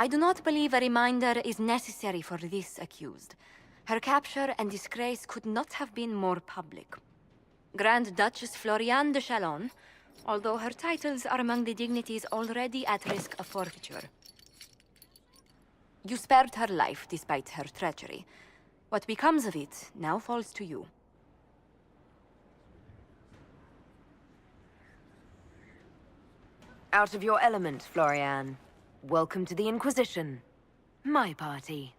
I do not believe a reminder is necessary for this accused. Her capture and disgrace could not have been more public. Grand Duchess Floriane de Chalon, although her titles are among the dignities already at risk of forfeiture. You spared her life despite her treachery. What becomes of it now falls to you. Out of your element, Floriane. Welcome to the Inquisition. My party.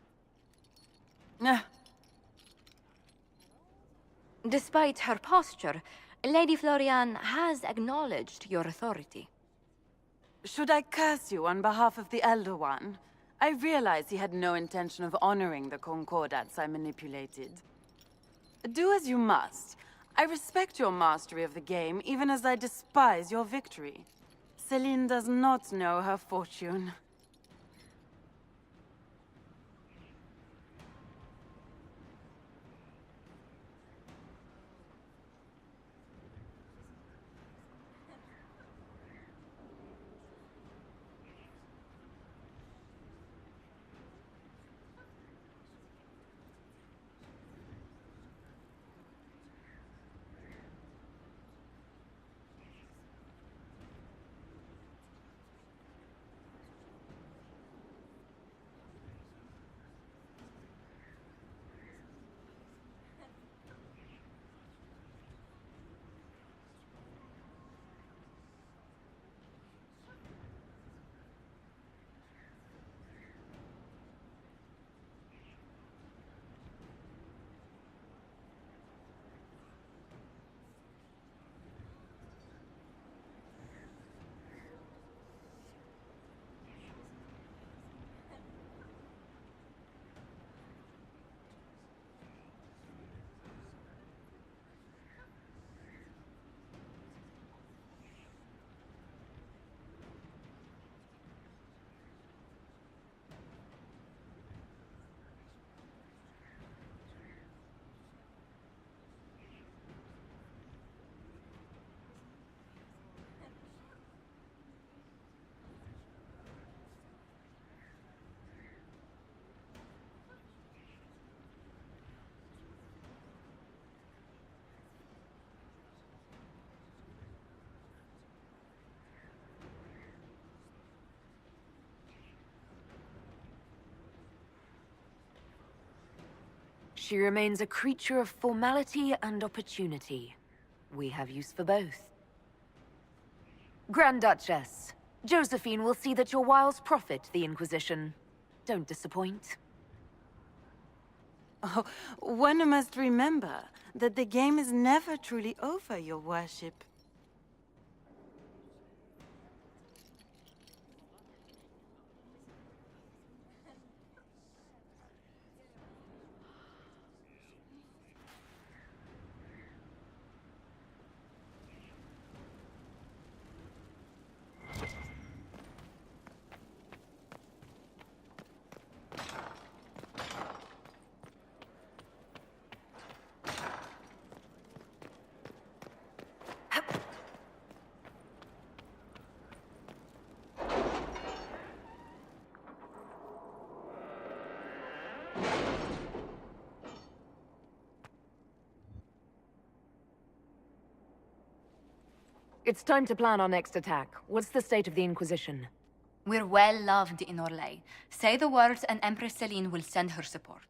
Despite her posture, Lady Floriane has acknowledged your authority. Should I curse you on behalf of the Elder One? I realize he had no intention of honoring the concordats I manipulated. Do as you must. I respect your mastery of the game, even as I despise your victory. Celine does not know her fortune. She remains a creature of formality and opportunity. We have use for both. Grand Duchess, Josephine will see that your wiles profit the Inquisition. Don't disappoint. Oh, one must remember that the game is never truly over, your worship. It's time to plan our next attack. What's the state of the Inquisition? We're well loved in Orlais. Say the words and Empress Celine will send her support.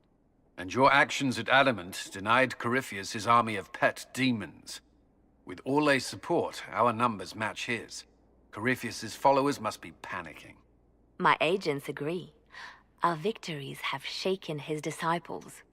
And your actions at Adamant denied Corypheus his army of pet demons. With Orlais' support, our numbers match his. Corypheus's followers must be panicking. My agents agree. Our victories have shaken his disciples.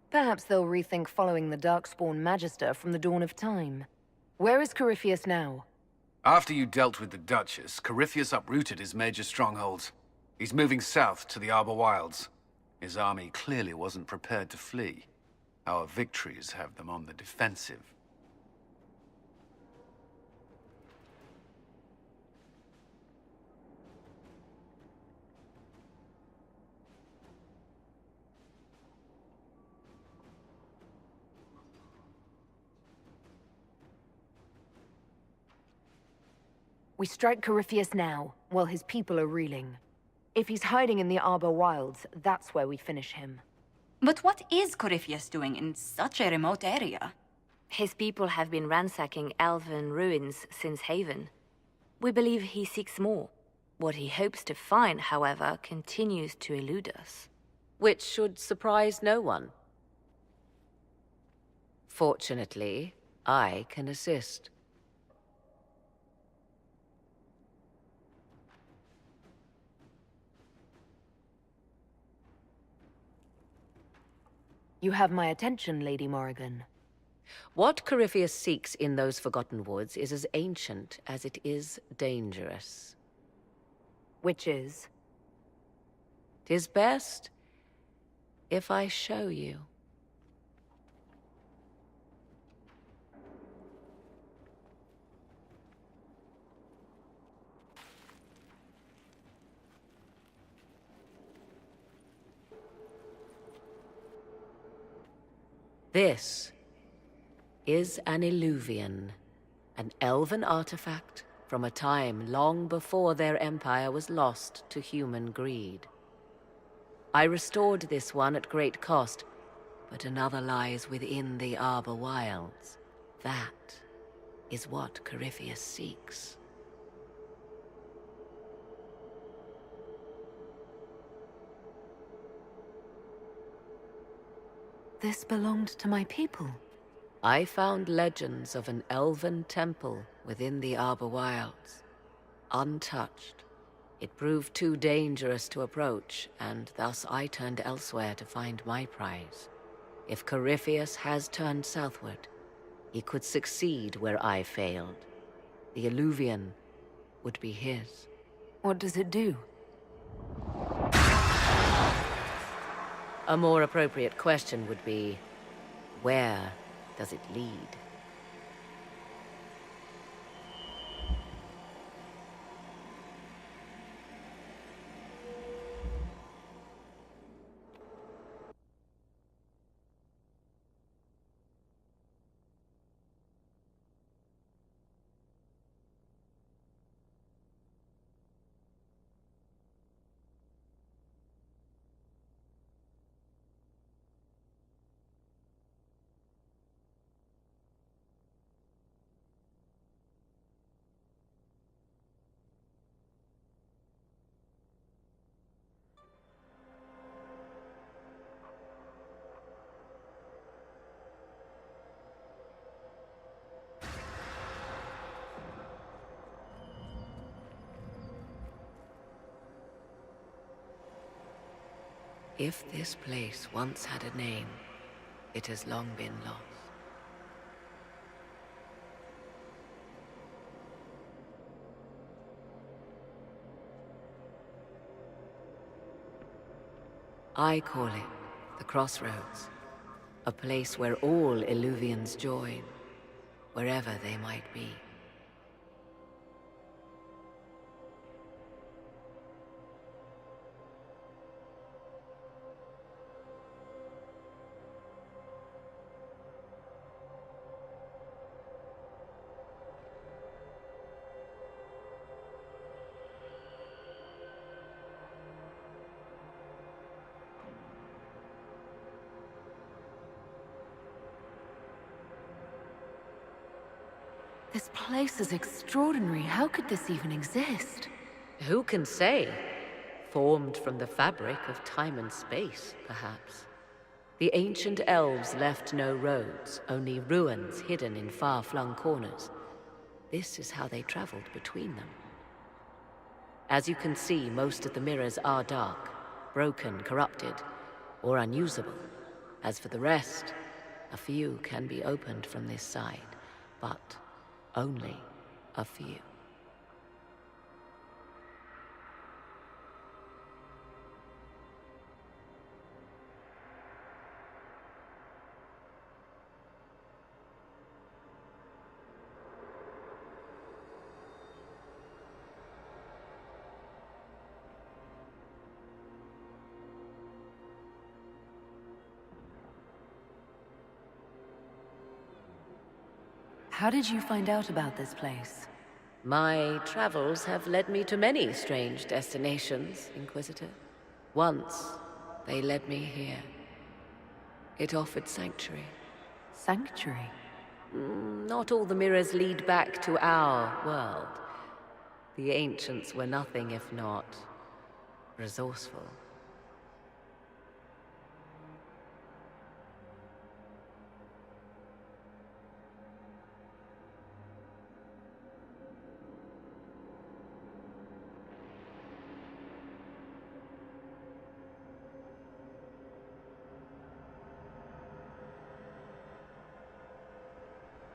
Perhaps they'll rethink following the Darkspawn Magister from the dawn of time. Where is Corypheus now? After you dealt with the Duchess, Corypheus uprooted his major strongholds. He's moving south to the Arbor Wilds. His army clearly wasn't prepared to flee. Our victories have them on the defensive. We strike Corypheus now, while his people are reeling. If he's hiding in the Arbor Wilds, that's where we finish him. But what is Corypheus doing in such a remote area? His people have been ransacking elven ruins since Haven. We believe he seeks more. What he hopes to find, however, continues to elude us. Which should surprise no one. Fortunately, I can assist. You have my attention, Lady Morrigan. What Corypheus seeks in those Forgotten Woods is as ancient as it is dangerous. Which is? 'Tis best if I show you. This is an Illuvian, an elven artifact from a time long before their empire was lost to human greed. I restored this one at great cost, but another lies within the Arbor Wilds. That is what Corypheus seeks. This belonged to my people. I found legends of an elven temple within the Arbor Wilds, untouched. It proved too dangerous to approach, and thus I turned elsewhere to find my prize. If Corypheus has turned southward, he could succeed where I failed. The Illuvian would be his. What does it do? A more appropriate question would be, where does it lead? If this place once had a name, it has long been lost. I call it the Crossroads, a place where all Illuvians join, wherever they might be. This place is extraordinary. How could this even exist? Who can say? Formed from the fabric of time and space, perhaps. The ancient elves left no roads, only ruins hidden in far-flung corners. This is how they traveled between them. As you can see, most of the mirrors are dark, broken, corrupted, or unusable. As for the rest, a few can be opened from this side, but only a few. How did you find out about this place? My travels have led me to many strange destinations, Inquisitor. Once, they led me here. It offered sanctuary. Sanctuary? Not all the mirrors lead back to our world. The ancients were nothing if not resourceful.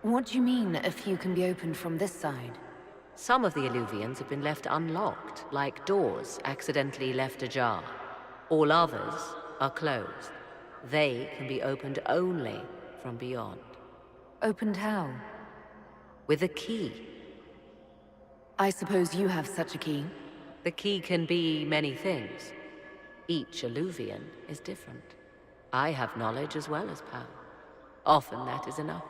What do you mean, a few can be opened from this side? Some of the Illuvians have been left unlocked, like doors accidentally left ajar. All others are closed. They can be opened only from beyond. Opened how? With a key. I suppose you have such a key. The key can be many things. Each Illuvian is different. I have knowledge as well as power. Often that is enough.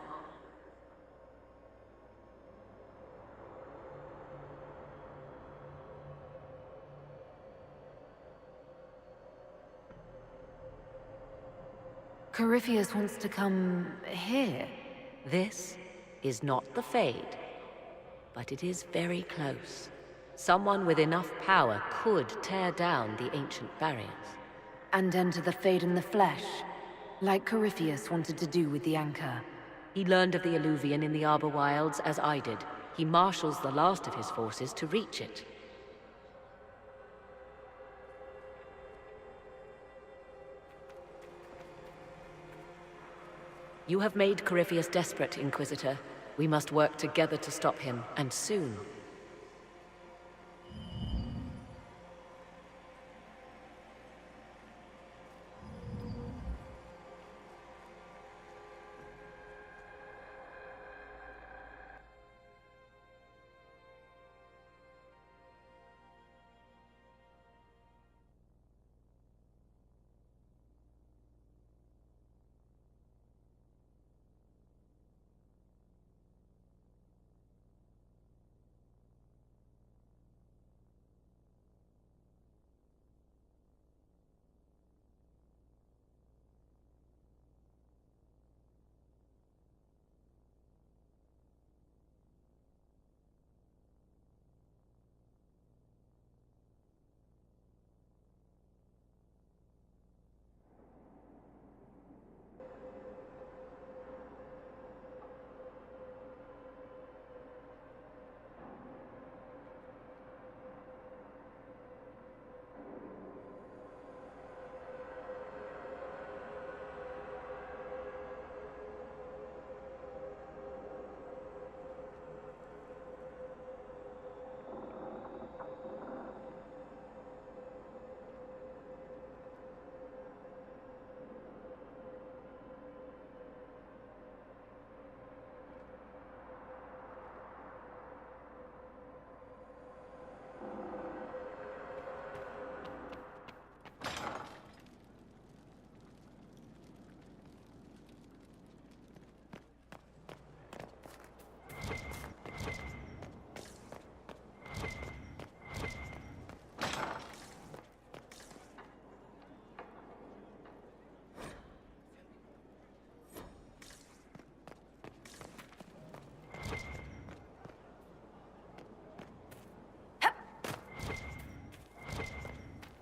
Corypheus wants to come here. This is not the Fade, but it is very close. Someone with enough power could tear down the ancient barriers. And enter the Fade in the flesh, like Corypheus wanted to do with the Anchor. He learned of the Illuvian in the Arbor Wilds as I did. He marshals the last of his forces to reach it. You have made Corypheus desperate, Inquisitor. We must work together to stop him, and soon.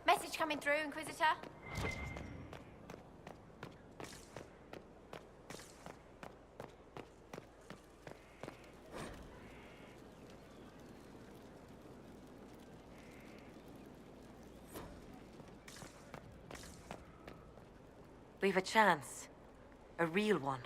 Message coming through, Inquisitor. We've a chance. A real one.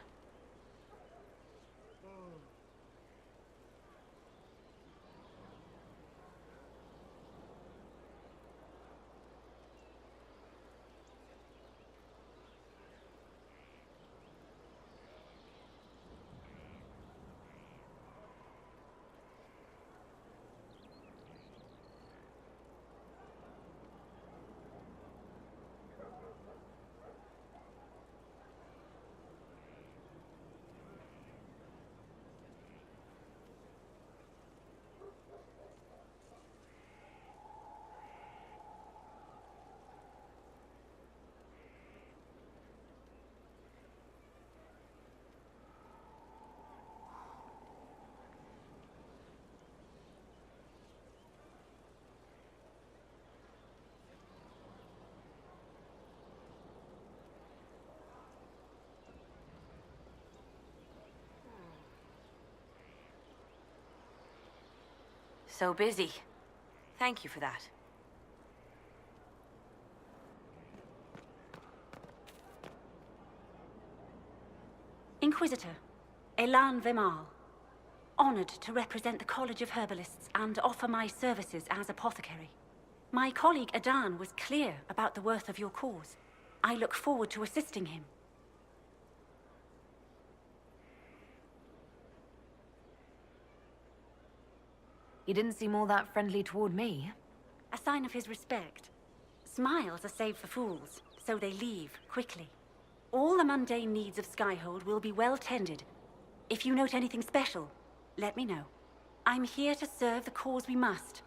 So busy. Thank you for that. Inquisitor, Elan Vimal. Honored to represent the College of Herbalists and offer my services as apothecary. My colleague Adan was clear about the worth of your cause. I look forward to assisting him. He didn't seem all that friendly toward me. A sign of his respect. Smiles are saved for fools, so they leave quickly. All the mundane needs of Skyhold will be well tended. If you note anything special, let me know. I'm here to serve the cause we must.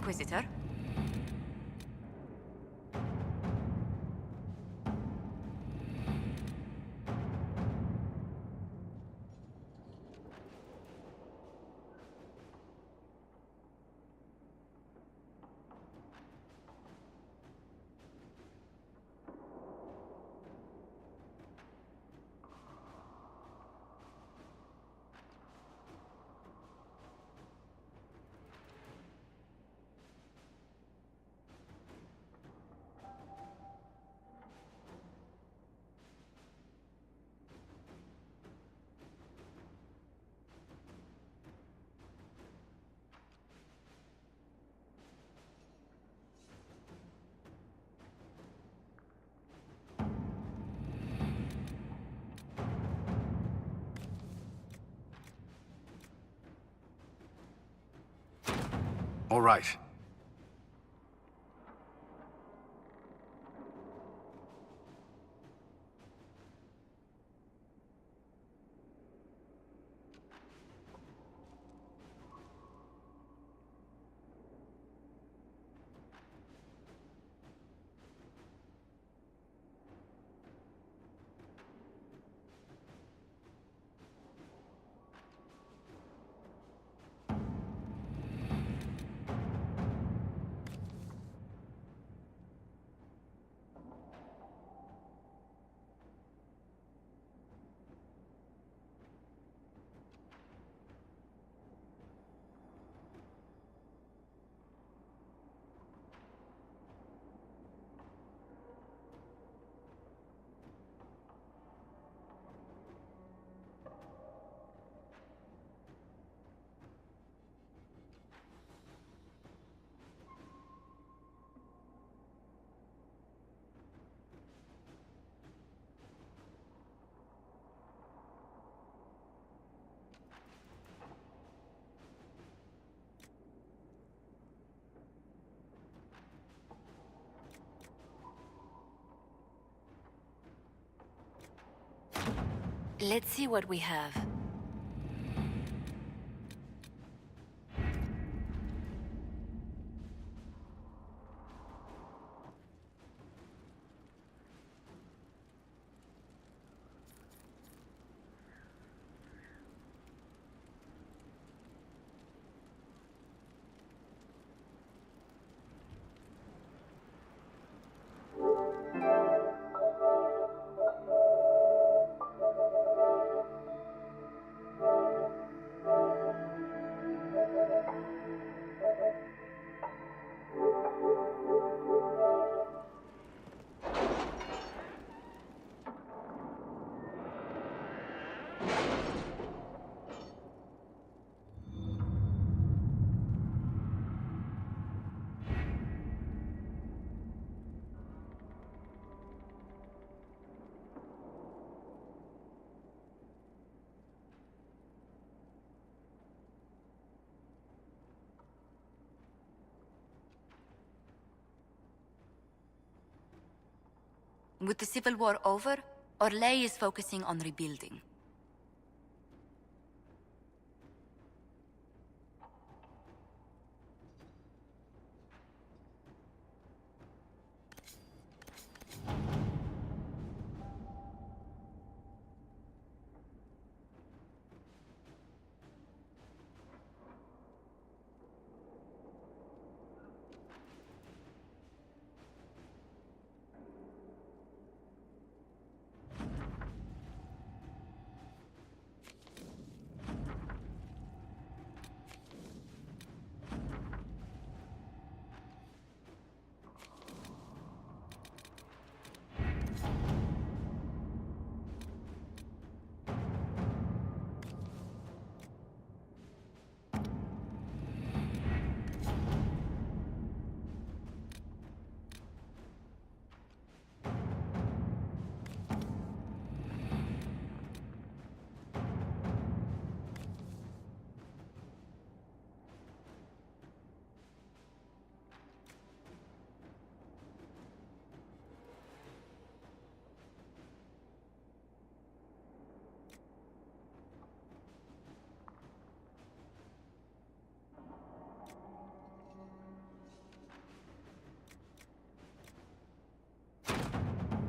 Inquisitor. All right. Let's see what we have. With the Civil War over, Orlais is focusing on rebuilding.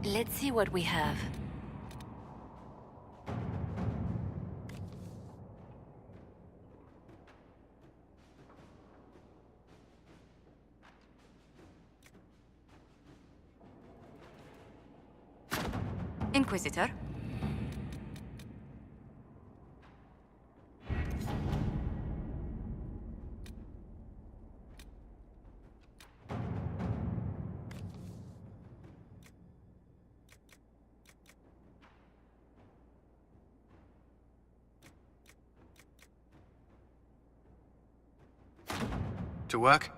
Let's see what we have. Inquisitor? To work?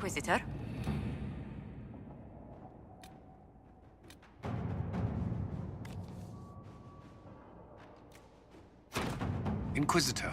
Inquisitor. Inquisitor.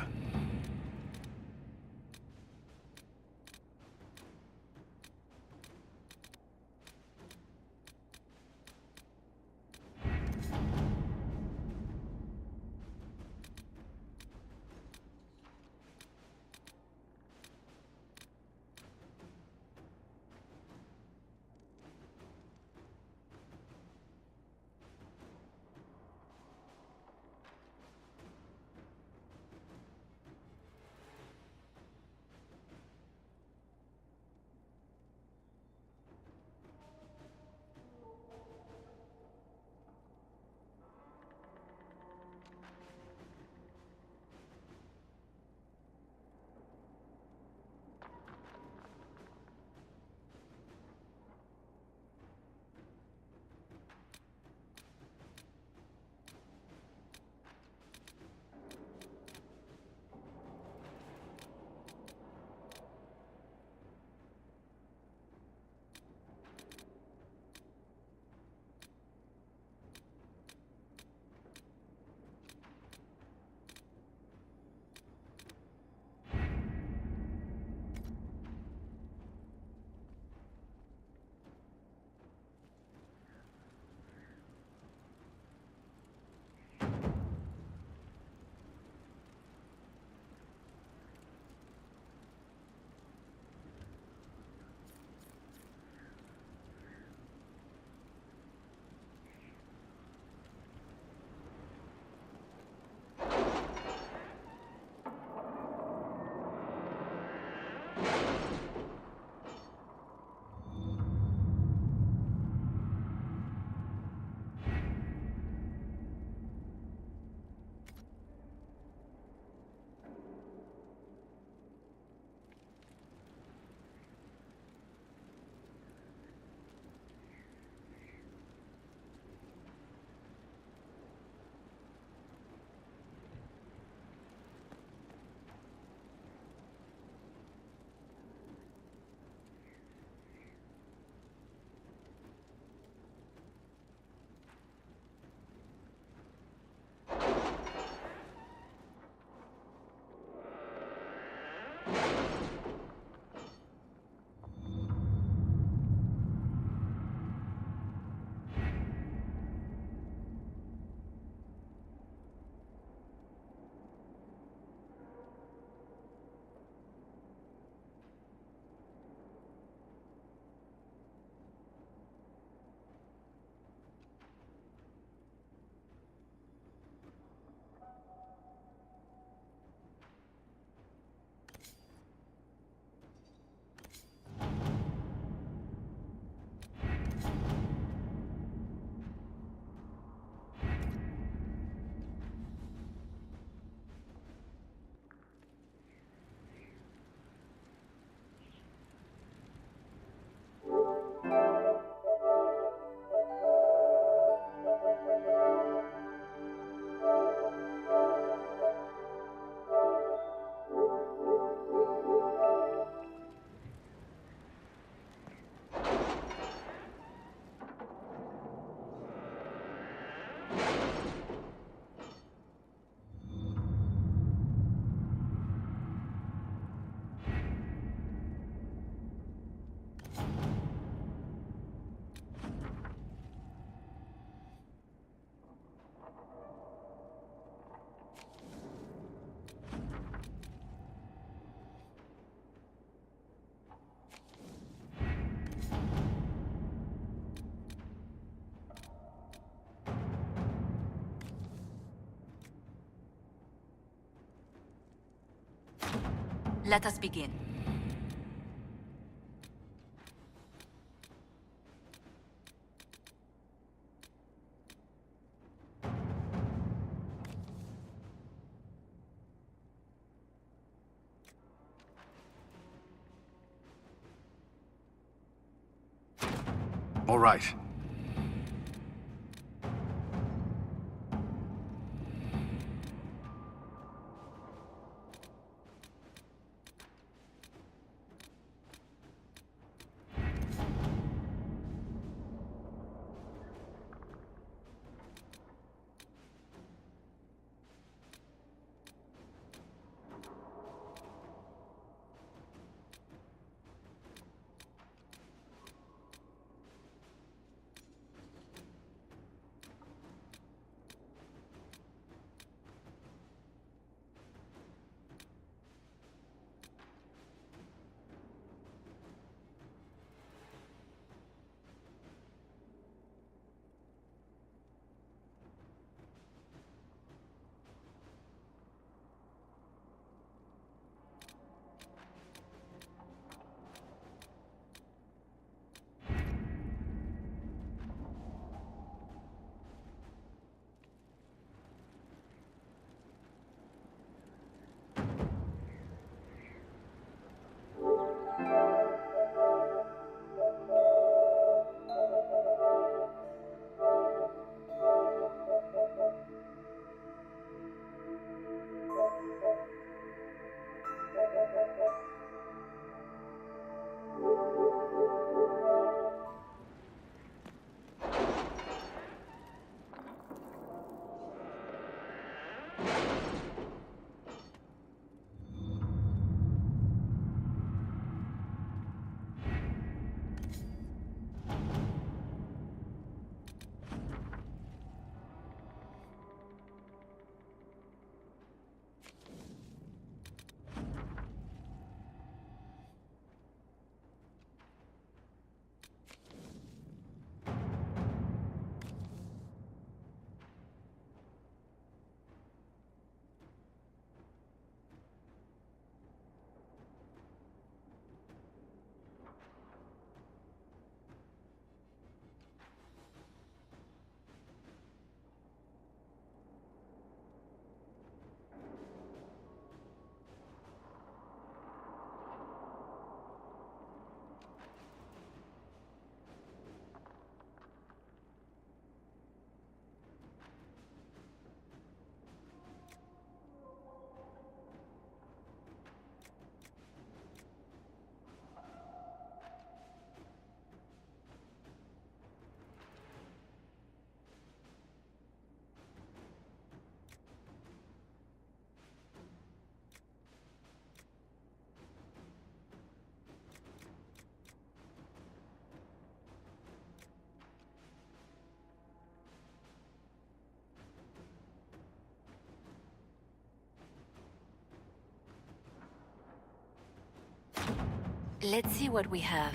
Let us begin. All right. Let's see what we have.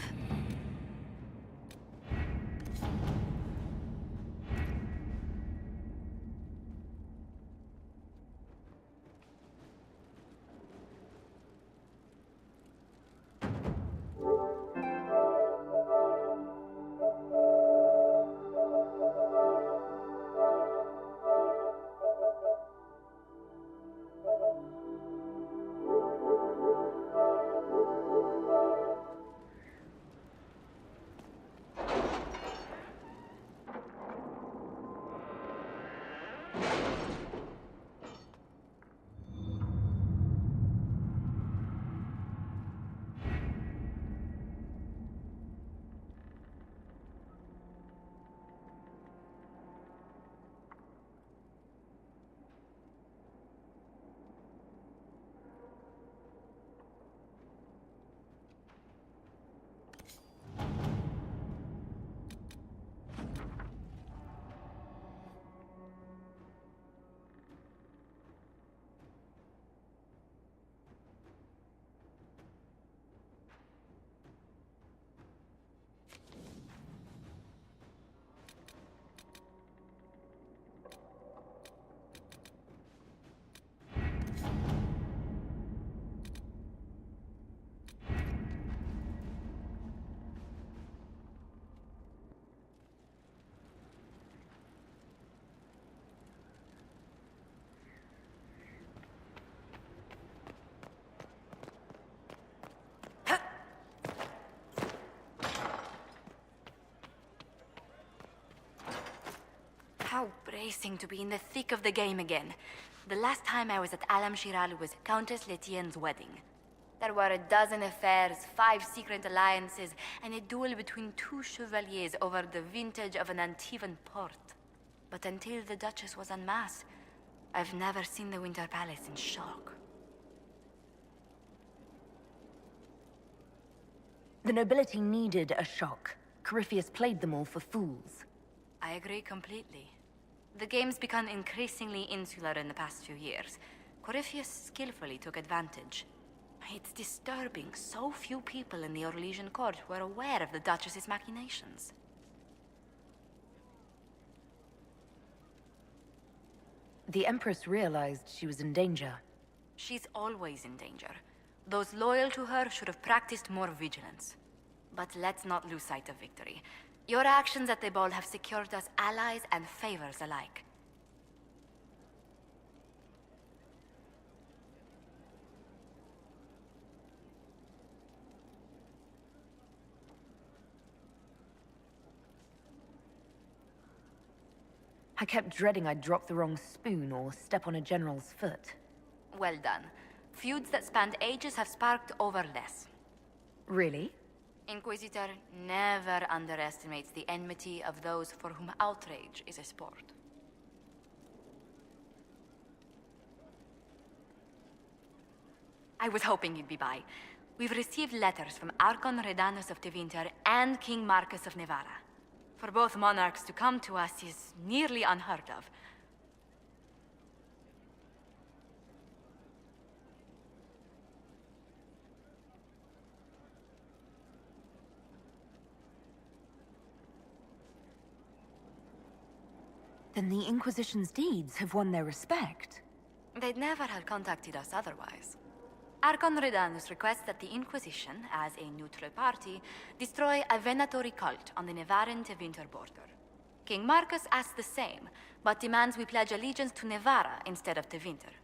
How bracing to be in the thick of the game again. The last time I was at Alam Shiral was Countess Letienne's wedding. There were a dozen affairs, 5 secret alliances, and a duel between 2 chevaliers over the vintage of an Antivan port. But until the Duchess was unmasked, I've never seen the Winter Palace in shock. The nobility needed a shock. Corypheus played them all for fools. I agree completely. The game's become increasingly insular in the past few years. Corypheus skillfully took advantage. It's disturbing so few people in the Orlesian court were aware of the Duchess's machinations. The Empress realized she was in danger. She's always in danger. Those loyal to her should have practiced more vigilance. But let's not lose sight of victory. Your actions at the ball have secured us allies and favors alike. I kept dreading I'd drop the wrong spoon or step on a general's foot. Well done. Feuds that spanned ages have sparked over less. Really? Inquisitor never underestimates the enmity of those for whom outrage is a sport. I was hoping you'd be by. We've received letters from Archon Redanus of Tevinter and King Marcus of Nevada. For both monarchs to come to us is nearly unheard of. Then the Inquisition's deeds have won their respect. They'd never have contacted us otherwise. Archon Redanus requests that the Inquisition, as a neutral party, destroy a venatory cult on the Nevaran-Tevinter border. King Marcus asks the same, but demands we pledge allegiance to Nevara instead of Tevinter.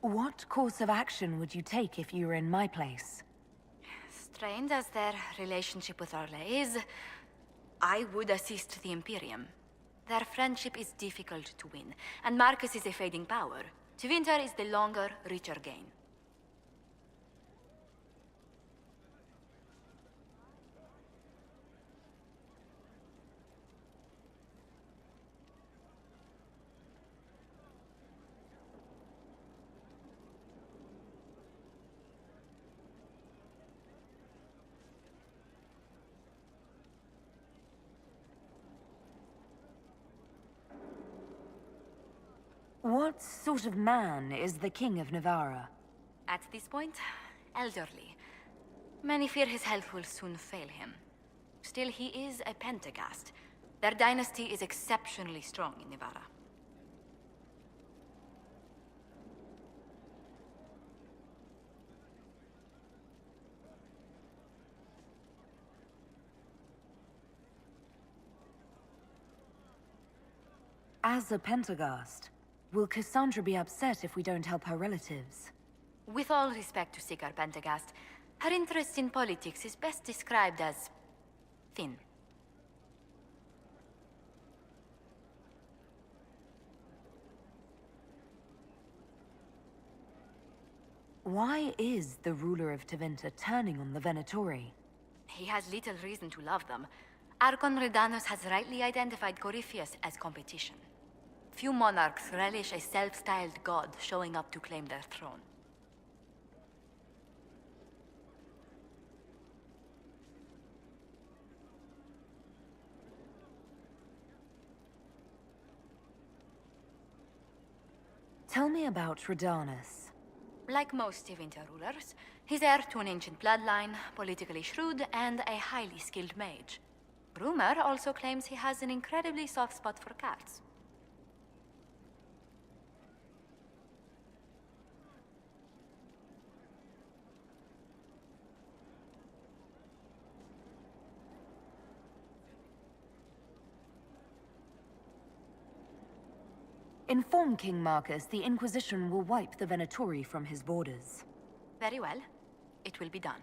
What course of action would you take if you were in my place? Strained as their relationship with Orle is, I would assist the Imperium. Their friendship is difficult to win, and Marcus is a fading power. Tevinter is the longer, richer gain. What sort of man is the King of Navarra? At this point, elderly. Many fear his health will soon fail him. Still, he is a Pentagast. Their dynasty is exceptionally strong in Navarra. As a Pentagast, will Cassandra be upset if we don't help her relatives? With all respect to Sigar Pentagast, her interest in politics is best described as thin. Why is the ruler of Tevinter turning on the Venatori? He has little reason to love them. Archon Redanus has rightly identified Corypheus as competition. Few monarchs relish a self-styled god showing up to claim their throne. Tell me about Redanus. Like most Tevinter rulers, he's heir to an ancient bloodline, politically shrewd, and a highly skilled mage. Rumor also claims he has an incredibly soft spot for cats. Inform King Marcus the Inquisition will wipe the Venatori from his borders. Very well. It will be done.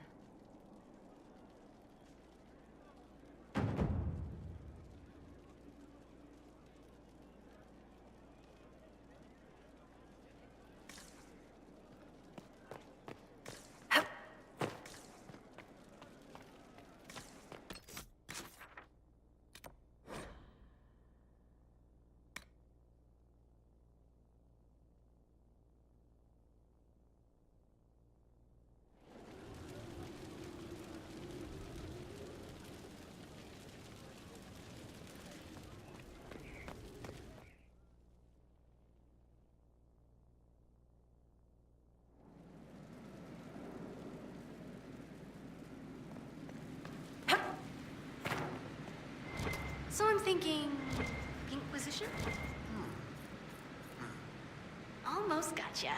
So I'm thinking... Inquisition? Almost gotcha.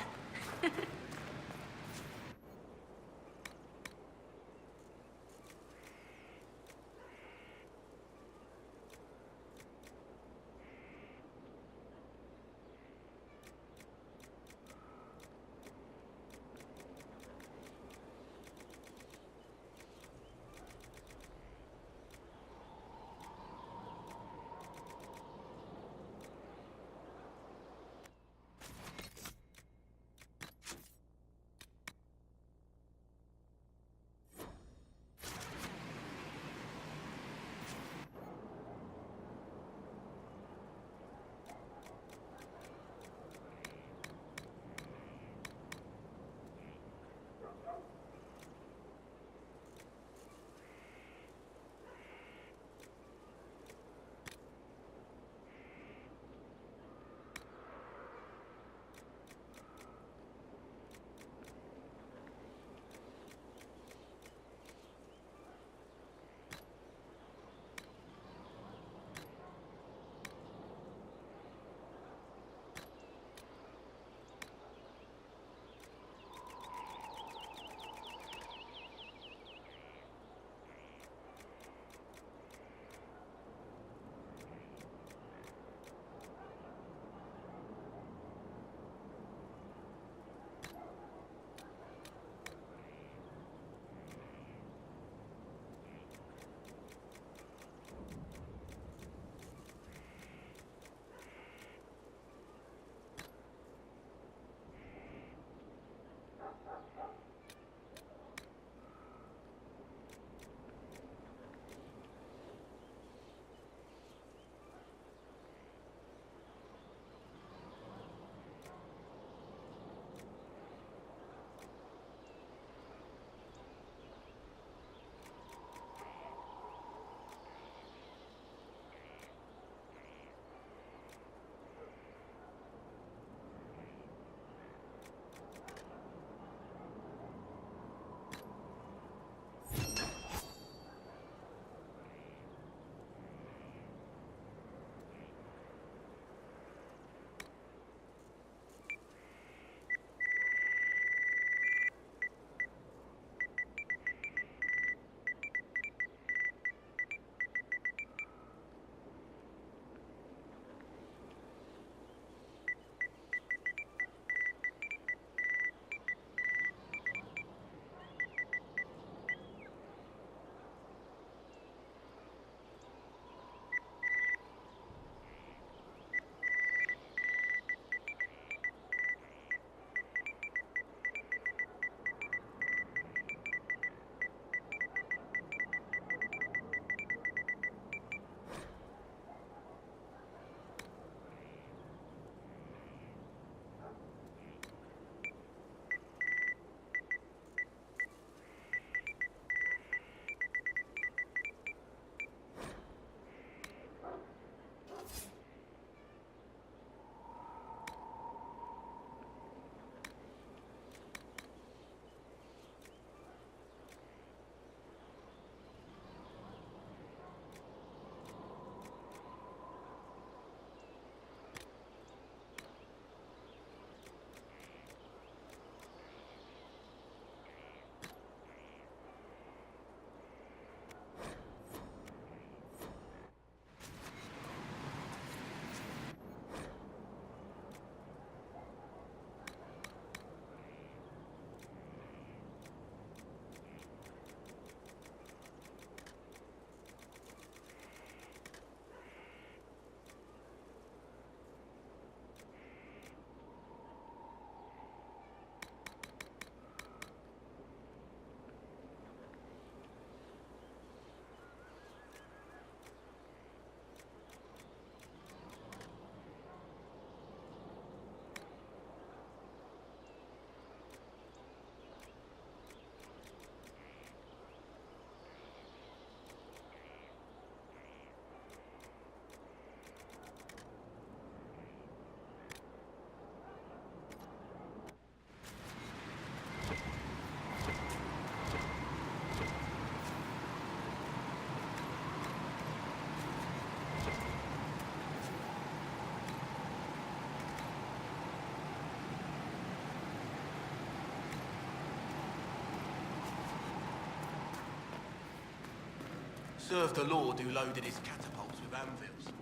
Served the lord who loaded his catapults with anvils.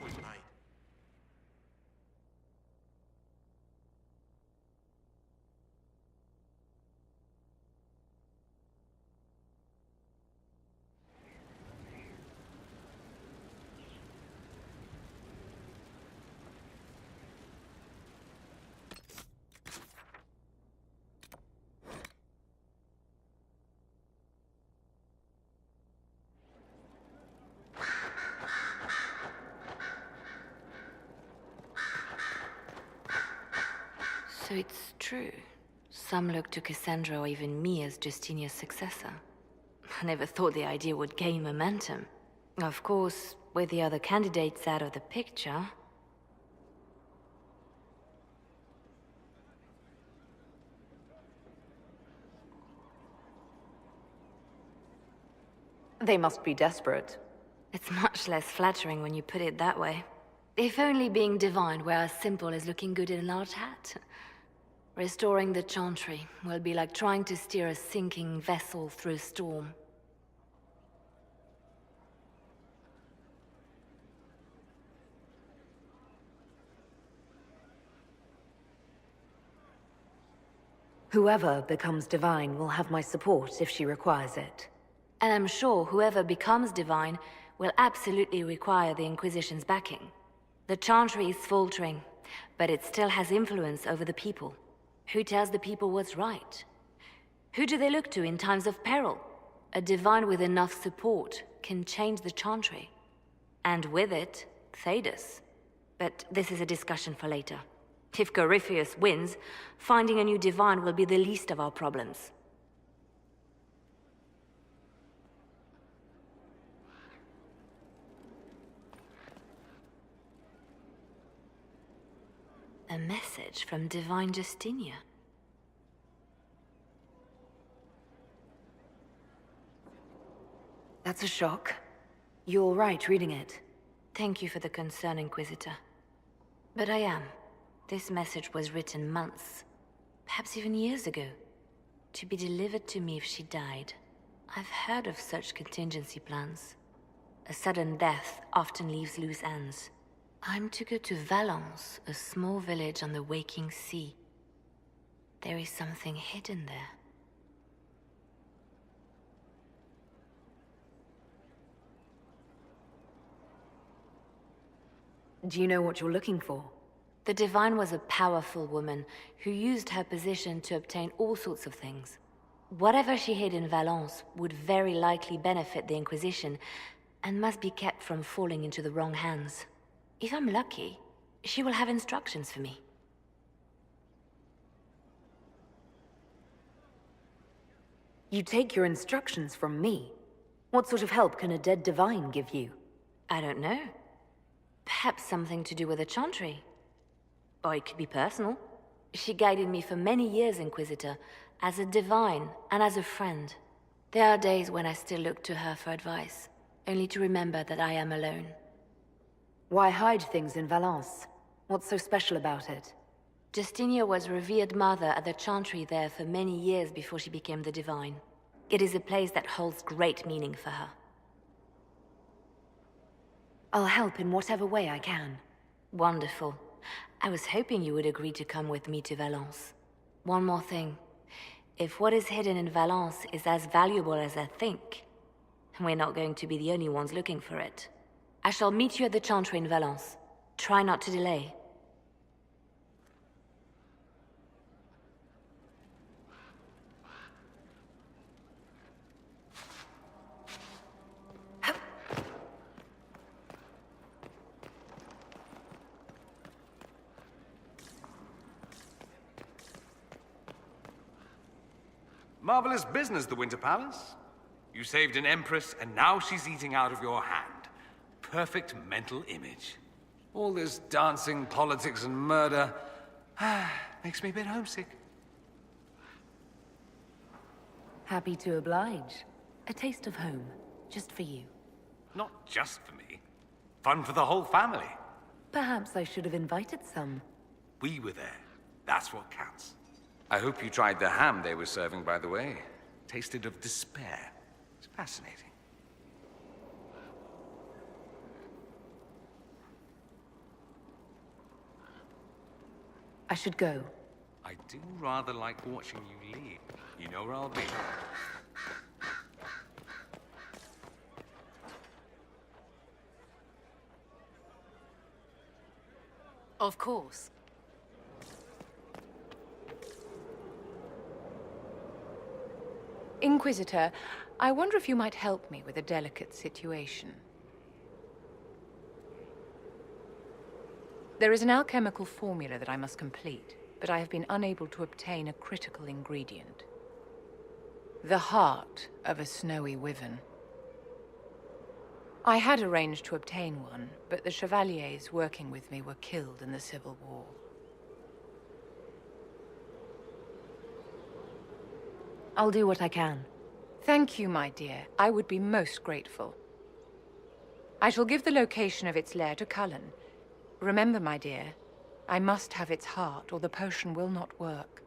Point made. So it's true. Some look to Cassandra or even me as Justinia's successor. I never thought the idea would gain momentum. Of course, with the other candidates out of the picture... They must be desperate. It's much less flattering when you put it that way. If only being divine were as simple as looking good in a large hat. Restoring the Chantry will be like trying to steer a sinking vessel through a storm. Whoever becomes divine will have my support if she requires it. And I'm sure whoever becomes divine will absolutely require the Inquisition's backing. The Chantry is faltering, but it still has influence over the people. Who tells the people what's right? Who do they look to in times of peril? A divine with enough support can change the Chantry. And with it, Thedas. But this is a discussion for later. If Corypheus wins, finding a new divine will be the least of our problems. A message from Divine Justinia. That's a shock. You're right reading it. Thank you for the concern, Inquisitor. But I am. This message was written months, perhaps even years ago, to be delivered to me if she died. I've heard of such contingency plans. A sudden death often leaves loose ends. I'm to go to Valence, a small village on the waking sea. There is something hidden there. Do you know what you're looking for? The Divine was a powerful woman who used her position to obtain all sorts of things. Whatever she hid in Valence would very likely benefit the Inquisition and must be kept from falling into the wrong hands. If I'm lucky, she will have instructions for me. You take your instructions from me? What sort of help can a dead divine give you? I don't know. Perhaps something to do with the Chantry. Or it could be personal. She guided me for many years, Inquisitor, as a divine and as a friend. There are days when I still look to her for advice, only to remember that I am alone. Why hide things in Valence? What's so special about it? Justinia was revered mother at the Chantry there for many years before she became the Divine. It is a place that holds great meaning for her. I'll help in whatever way I can. Wonderful. I was hoping you would agree to come with me to Valence. One more thing. If what is hidden in Valence is as valuable as I think, we're not going to be the only ones looking for it. I shall meet you at the Chantry in Valence. Try not to delay. Marvelous business, the Winter Palace. You saved an empress, and now she's eating out of your hand. Perfect mental image. All this dancing, politics, and murder makes me a bit homesick. Happy to oblige. A taste of home, just for you. Not just for me. Fun for the whole family. Perhaps I should have invited some. We were there. That's what counts. I hope you tried the ham they were serving, by the way. Tasted of despair. It's fascinating. I should go. I do rather like watching you leave. You know where I'll be. Of course. Inquisitor, I wonder if you might help me with a delicate situation. There is an alchemical formula that I must complete, but I have been unable to obtain a critical ingredient. The heart of a snowy wyvern. I had arranged to obtain one, but the chevaliers working with me were killed in the Civil War. I'll do what I can. Thank you, my dear. I would be most grateful. I shall give the location of its lair to Cullen. Remember, my dear, I must have its heart, or the potion will not work.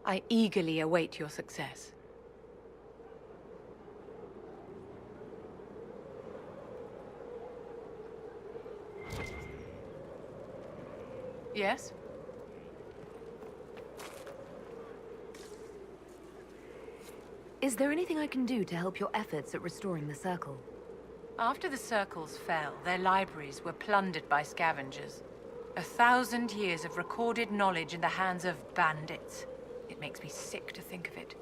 I eagerly await your success. Yes? Is there anything I can do to help your efforts at restoring the Circle? After the Circles fell, their libraries were plundered by scavengers. 1,000 years of recorded knowledge in the hands of bandits. It makes me sick to think of it.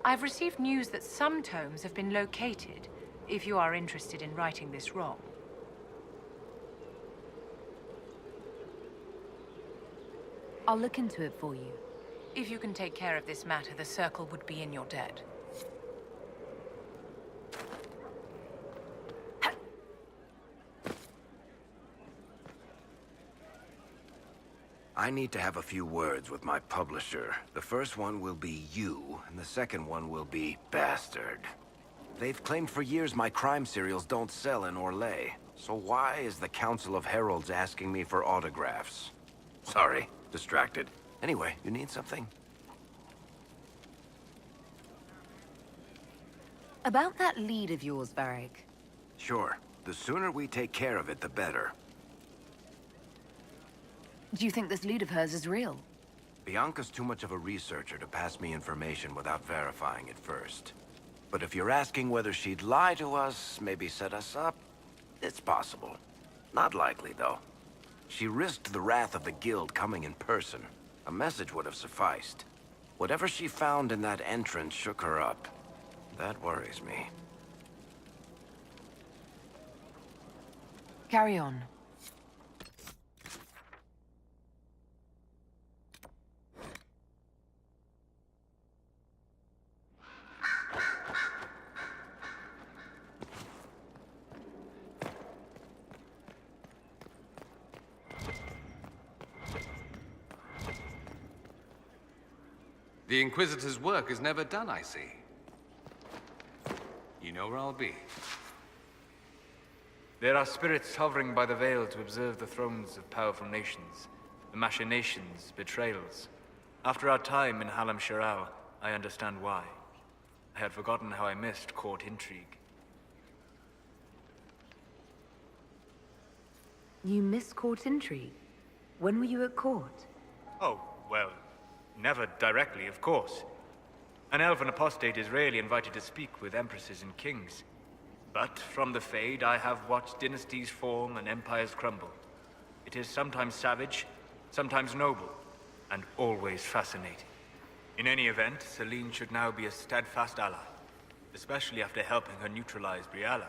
I've received news that some tomes have been located, if you are interested in righting this wrong. I'll look into it for you. If you can take care of this matter, the Circle would be in your debt. I need to have a few words with my publisher. The first one will be you, and the second one will be Bastard. They've claimed for years my crime serials don't sell in Orlais. So why is the Council of Heralds asking me for autographs? Sorry, distracted. Anyway, you need something? About that lead of yours, Varric. Sure. The sooner we take care of it, the better. Do you think this lead of hers is real? Bianca's too much of a researcher to pass me information without verifying it first. But if you're asking whether she'd lie to us, maybe set us up, it's possible. Not likely, though. She risked the wrath of the Guild coming in person. A message would have sufficed. Whatever she found in that entrance shook her up. That worries me. Carry on. The Inquisitor's work is never done, I see. You know where I'll be. There are spirits hovering by the veil to observe the thrones of powerful nations, the machinations, betrayals. After our time in Halam Shiral, I understand why. I had forgotten how I missed court intrigue. You miss court intrigue? When were you at court? Oh, well, never directly, of course. An elven apostate is rarely invited to speak with empresses and kings. But from the Fade, I have watched dynasties form and empires crumble. It is sometimes savage, sometimes noble, and always fascinating. In any event, Celine should now be a steadfast ally, especially after helping her neutralize Briala.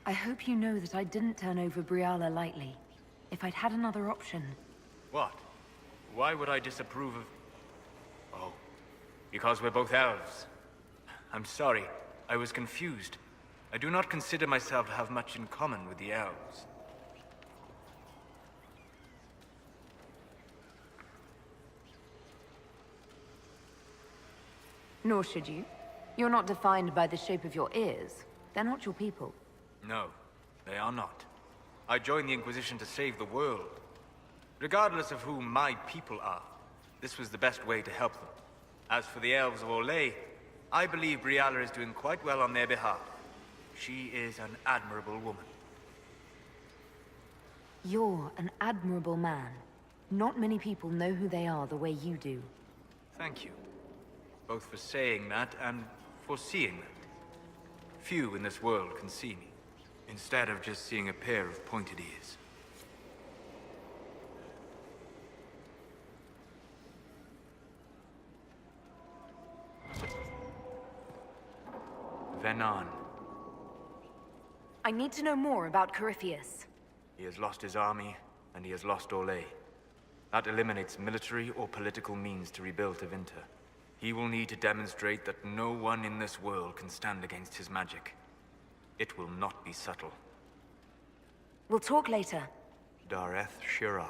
I hope you know that I didn't turn over Briala lightly. If I'd had another option... What? Why would I disapprove of... Oh, because we're both elves. I'm sorry, I was confused. I do not consider myself to have much in common with the elves. Nor should you. You're not defined by the shape of your ears. They're not your people. No, they are not. I joined the Inquisition to save the world. Regardless of who my people are, this was the best way to help them. As for the elves of Orlais, I believe Briala is doing quite well on their behalf. She is an admirable woman. You're an admirable man. Not many people know who they are the way you do. Thank you. Both for saying that and for seeing that. Few in this world can see me, instead of just seeing a pair of pointed ears. Venan. I need to know more about Corypheus. He has lost his army, and he has lost Orlais. That eliminates military or political means to rebuild Tevinter. He will need to demonstrate that no one in this world can stand against his magic. It will not be subtle. We'll talk later. Dareth Shiral.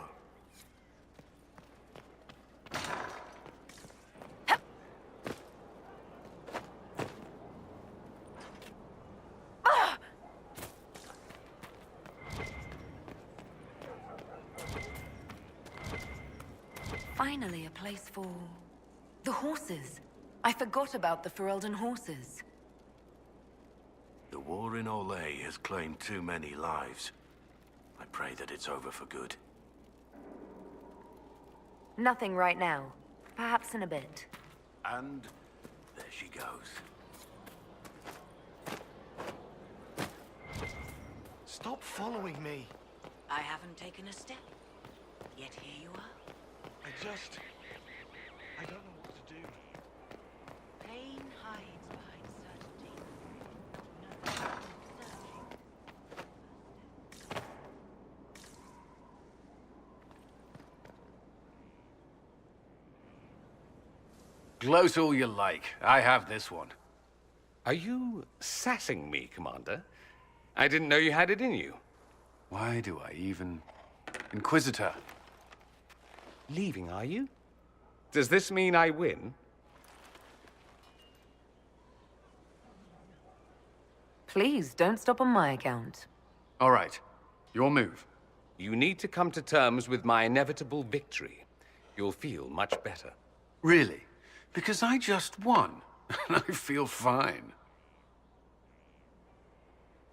Finally, a place for... the horses. I forgot about the Ferelden horses. The war in Orlais has claimed too many lives. I pray that it's over for good. Nothing right now. Perhaps in a bit. And there she goes. Stop following me. I haven't taken a step. Yet here you are. I don't know what to do. Pain hides behind certainty. Gloat all you like. I have this one. Are you sassing me, Commander? I didn't know you had it in you. Why do I even... Inquisitor. Leaving, are you? Does this mean I win? Please, don't stop on my account. All right. Your move. You need to come to terms with my inevitable victory. You'll feel much better. Really? Because I just won. And I feel fine.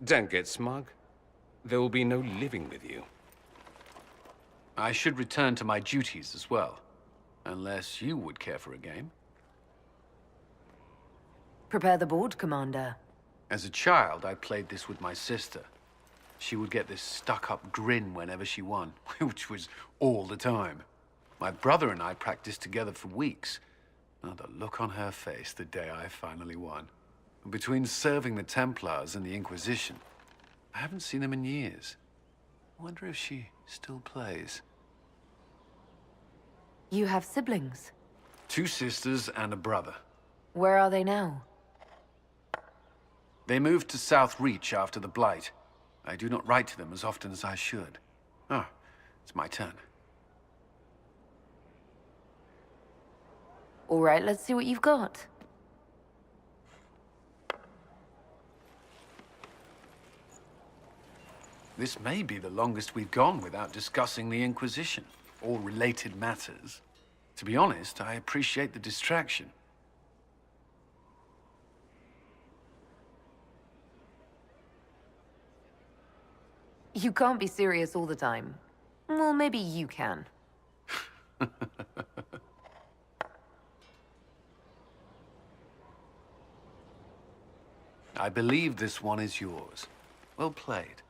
Don't get smug. There will be no living with you. I should return to my duties as well. Unless you would care for a game. Prepare the board, Commander. As a child, I played this with my sister. She would get this stuck-up grin whenever she won, which was all the time. My brother and I practiced together for weeks. Oh, the look on her face the day I finally won. Between serving the Templars and the Inquisition, I haven't seen them in years. I wonder if she still plays. You have siblings? 2 sisters and a brother. Where are they now? They moved to South Reach after the Blight. I do not write to them as often as I should. Ah, it's my turn. All right, let's see what you've got. This may be the longest we've gone without discussing the Inquisition, or related matters. To be honest, I appreciate the distraction. You can't be serious all the time. Well, maybe you can. I believe this one is yours. Well played.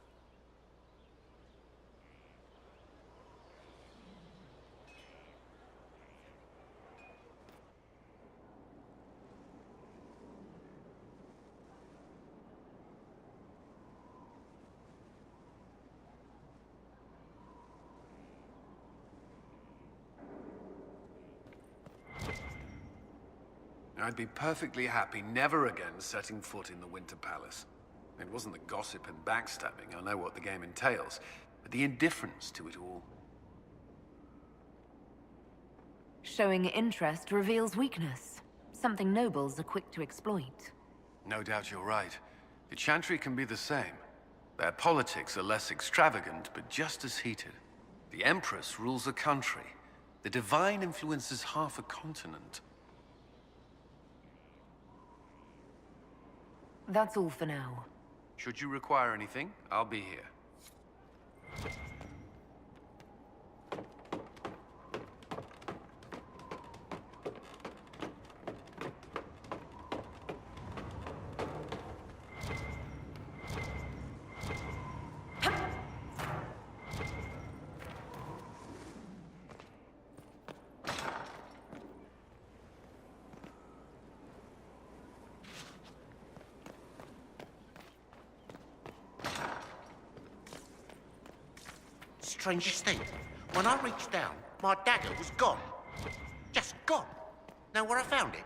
I'd be perfectly happy never again setting foot in the Winter Palace. It wasn't the gossip and backstabbing, I know what the game entails, but the indifference to it all. Showing interest reveals weakness. Something nobles are quick to exploit. No doubt you're right. The Chantry can be the same. Their politics are less extravagant, but just as heated. The Empress rules a country. The Divine influences half a continent. That's all for now. Should you require anything, I'll be here. strangest thing. When I reached down, my dagger was gone. Just gone. Know where I found it?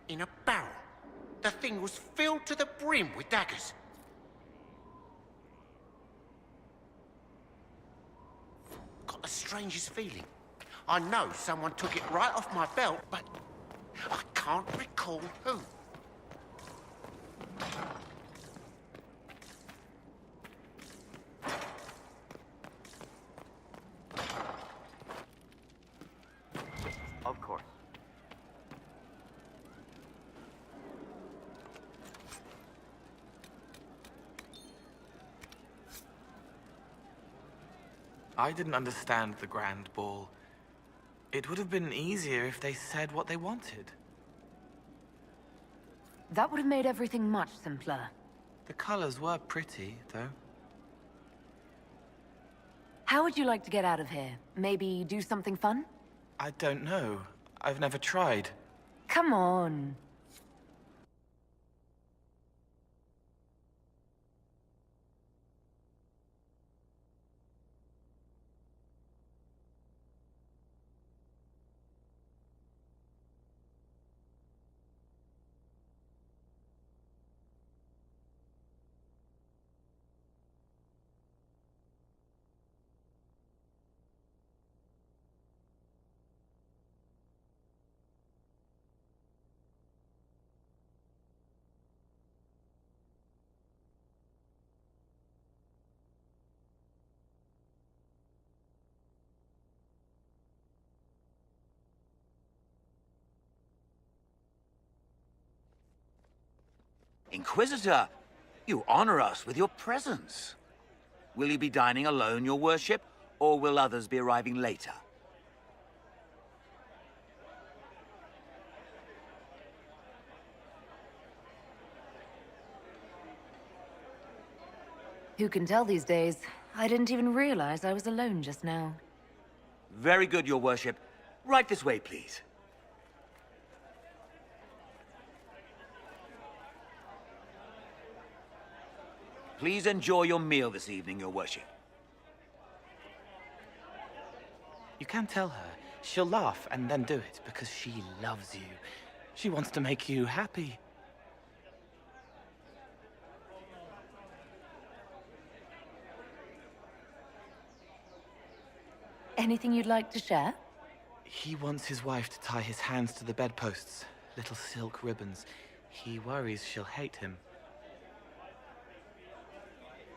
In a barrel. The thing was filled to the brim with daggers. Got the strangest feeling. I know someone took it right off my belt, but I can't recall who. Of course. I didn't understand the Grand Ball. It would have been easier if they said what they wanted. That would have made everything much simpler. The colors were pretty, though. How would you like to get out of here? Maybe do something fun? I don't know. I've never tried. Come on. Inquisitor, you honor us with your presence. Will you be dining alone, your worship, or will others be arriving later? Who can tell these days? I didn't even realize I was alone just now. Very good, your worship. Right this way, please. Please enjoy your meal this evening, your worship. You can tell her. She'll laugh and then do it because she loves you. She wants to make you happy. Anything you'd like to share? He wants his wife to tie his hands to the bedposts, little silk ribbons. He worries she'll hate him.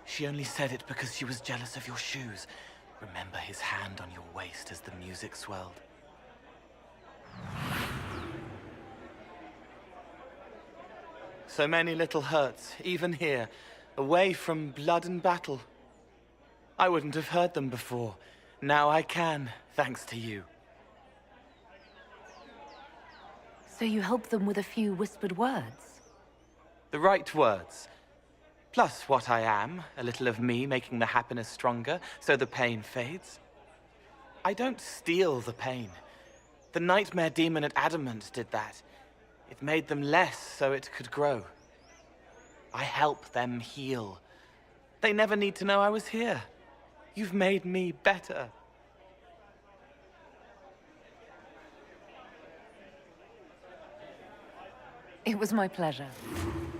She only said it because she was jealous of your shoes. Remember his hand on your waist as the music swelled. So many little hurts, even here, away from blood and battle. I wouldn't have heard them before. Now I can, thanks to you. So you help them with a few whispered words? The right words. Plus what I am, a little of me making the happiness stronger, so the pain fades. I don't steal the pain. The nightmare demon at Adamant did that. It made them less so it could grow. I help them heal. They never need to know I was here. You've made me better. It was my pleasure.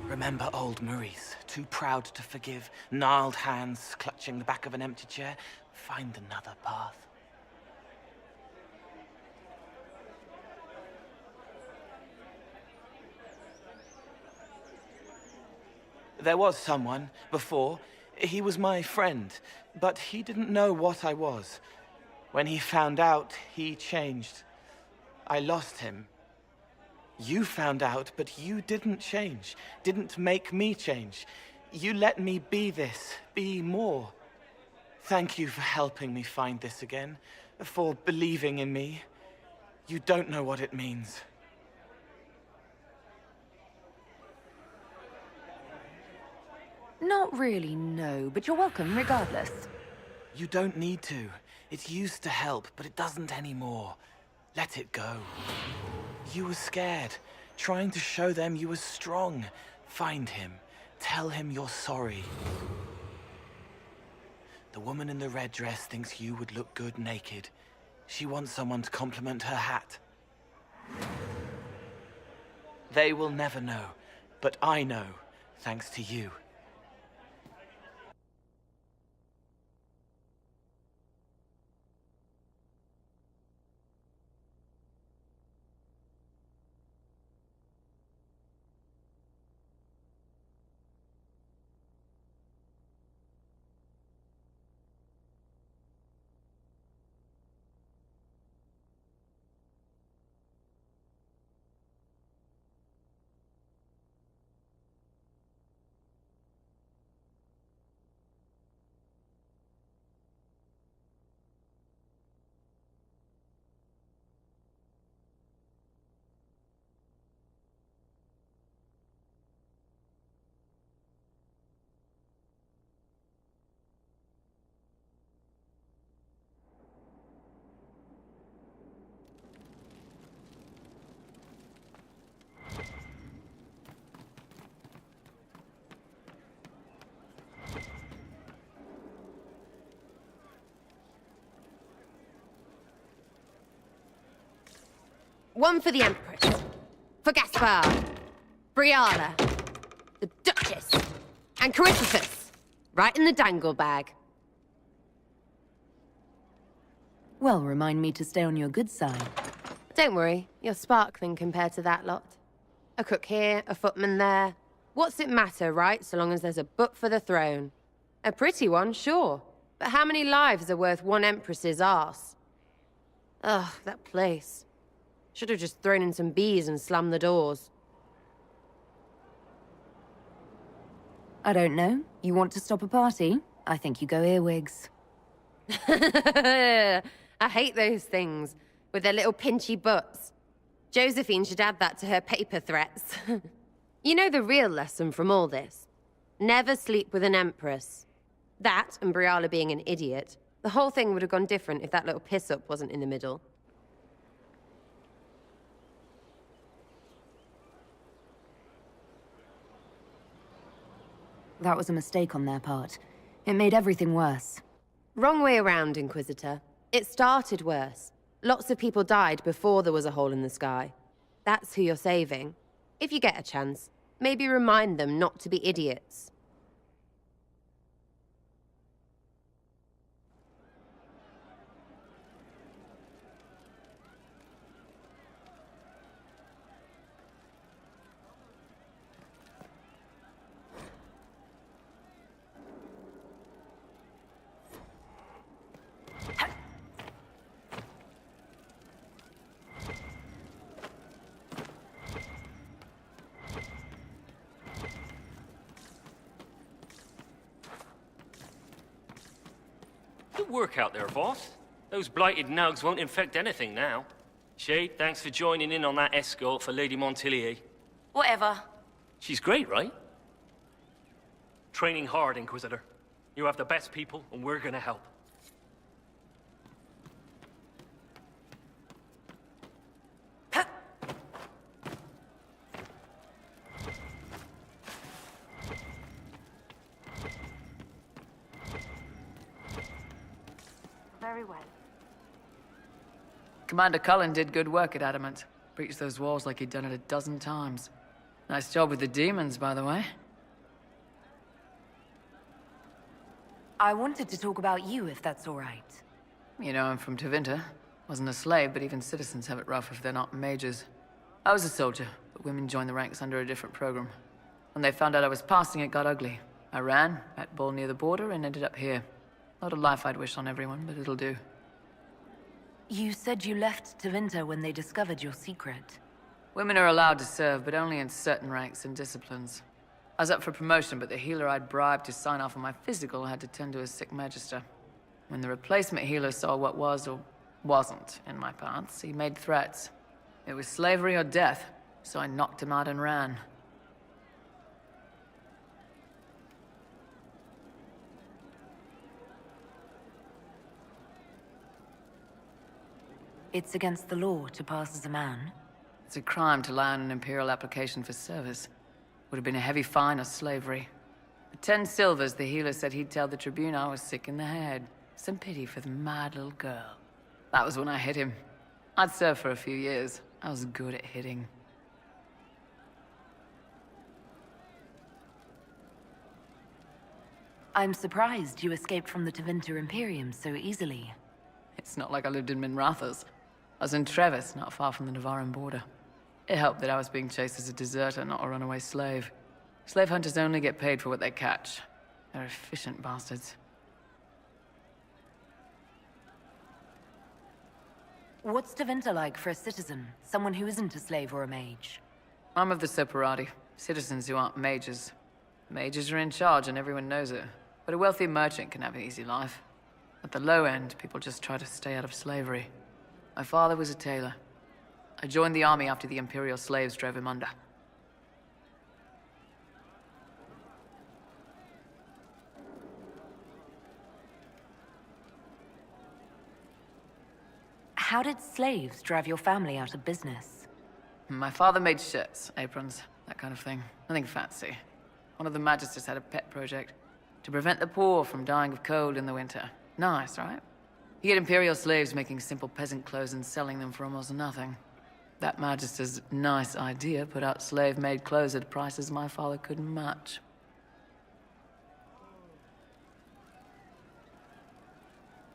Remember old Maurice, too proud to forgive, gnarled hands clutching the back of an empty chair? Find another path. There was someone, before. He was my friend, but he didn't know what I was. When he found out, he changed. I lost him. You found out, but you didn't change. Didn't make me change. You let me be this, be more. Thank you for helping me find this again, for believing in me. You don't know what it means. Not really, no, but you're welcome regardless. You don't need to. It used to help, but it doesn't anymore. Let it go. You were scared, trying to show them you were strong. Find him. Tell him you're sorry. The woman in the red dress thinks you would look good naked. She wants someone to compliment her hat. They will never know, but I know, thanks to you. One for the Empress, for Gaspar, Briala, the Duchess, and Corypheus, right in the dangle bag. Well, remind me to stay on your good side. Don't worry, you're sparkling compared to that lot. A cook here, a footman there. What's it matter, right, so long as there's a butt for the throne? A pretty one, sure, but how many lives are worth one Empress's arse? Ugh, that place. Should have just thrown in some bees and slammed the doors. I don't know. You want to stop a party? I think you go earwigs. I hate those things, with their little pinchy butts. Josephine should add that to her paper threats. You know the real lesson from all this? Never sleep with an Empress. That, and Briala being an idiot. The whole thing would have gone different if that little piss-up wasn't in the middle. That was a mistake on their part. It made everything worse. Wrong way around, Inquisitor. It started worse. Lots of people died before there was a hole in the sky. That's who you're saving. If you get a chance, maybe remind them not to be idiots. Good work out there, boss. Those blighted nugs won't infect anything now. Shade, thanks for joining in on that escort for Lady Montilier. Whatever. She's great, right? Training hard, Inquisitor. You have the best people, and we're gonna help. Very well. Commander Cullen did good work at Adamant. Breached those walls like he'd done it a dozen times. Nice job with the demons, by the way. I wanted to talk about you, if that's all right. You know, I'm from Tevinter. Wasn't a slave, but even citizens have it rough if they're not mages. I was a soldier, but women joined the ranks under a different program. When they found out I was passing, it got ugly. I ran, met Bull near the border, and ended up here. Not a life I'd wish on everyone, but it'll do. You said you left Tevinter when they discovered your secret. Women are allowed to serve, but only in certain ranks and disciplines. I was up for promotion, but the healer I'd bribed to sign off on my physical had to tend to a sick magister. When the replacement healer saw what was or wasn't in my parts, he made threats. It was slavery or death, so I knocked him out and ran. It's against the law to pass as a man. It's a crime to lie on an Imperial application for service. Would have been a heavy fine or slavery. For 10 silvers, the healer said he'd tell the Tribune I was sick in the head. Some pity for the mad little girl. That was when I hit him. I'd served for a few years. I was good at hitting. I'm surprised you escaped from the Tevinter Imperium so easily. It's not like I lived in Minrathous. I was in Trevis, not far from the Navarran border. It helped that I was being chased as a deserter, not a runaway slave. Slave hunters only get paid for what they catch. They're efficient bastards. What's Tevinter like for a citizen? Someone who isn't a slave or a mage? I'm of the Separati. Citizens who aren't mages. Mages are in charge and everyone knows it. But a wealthy merchant can have an easy life. At the low end, people just try to stay out of slavery. My father was a tailor. I joined the army after the Imperial slaves drove him under. How did slaves drive your family out of business? My father made shirts, aprons, that kind of thing. Nothing fancy. One of the magisters had a pet project to prevent the poor from dying of cold in the winter. Nice, right? He had Imperial slaves making simple peasant clothes and selling them for almost nothing. That magister's nice idea put out slave-made clothes at prices my father couldn't match.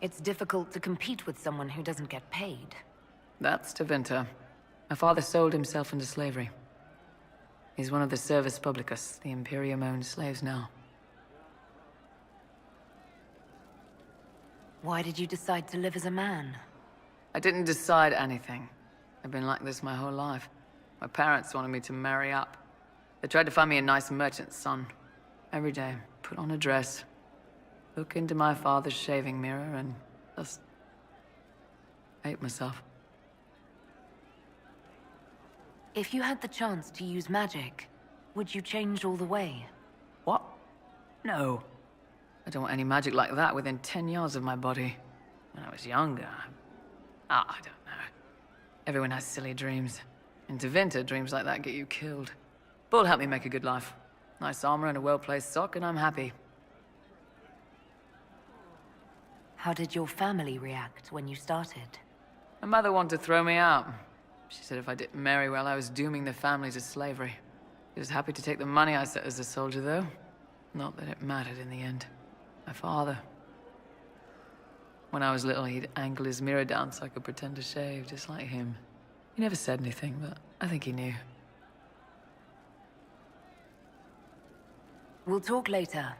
It's difficult to compete with someone who doesn't get paid. That's Tevinter. My father sold himself into slavery. He's one of the Servus Publicus, the Imperium-owned slaves now. Why did you decide to live as a man? I didn't decide anything. I've been like this my whole life. My parents wanted me to marry up. They tried to find me a nice merchant's son. Every day, put on a dress, look into my father's shaving mirror, and just hate myself. If you had the chance to use magic, would you change all the way? What? No. I don't want any magic like that within 10 yards of my body. When I was younger, I don't know. Everyone has silly dreams. In Tevinter, dreams like that get you killed. Bull helped me make a good life. Nice armor and a well-placed sock, and I'm happy. How did your family react when you started? My mother wanted to throw me out. She said if I didn't marry well, I was dooming the family to slavery. She was happy to take the money I set as a soldier, though. Not that it mattered in the end. My father. When I was little, he'd angle his mirror down so I could pretend to shave, just like him. He never said anything, but I think he knew. We'll talk later.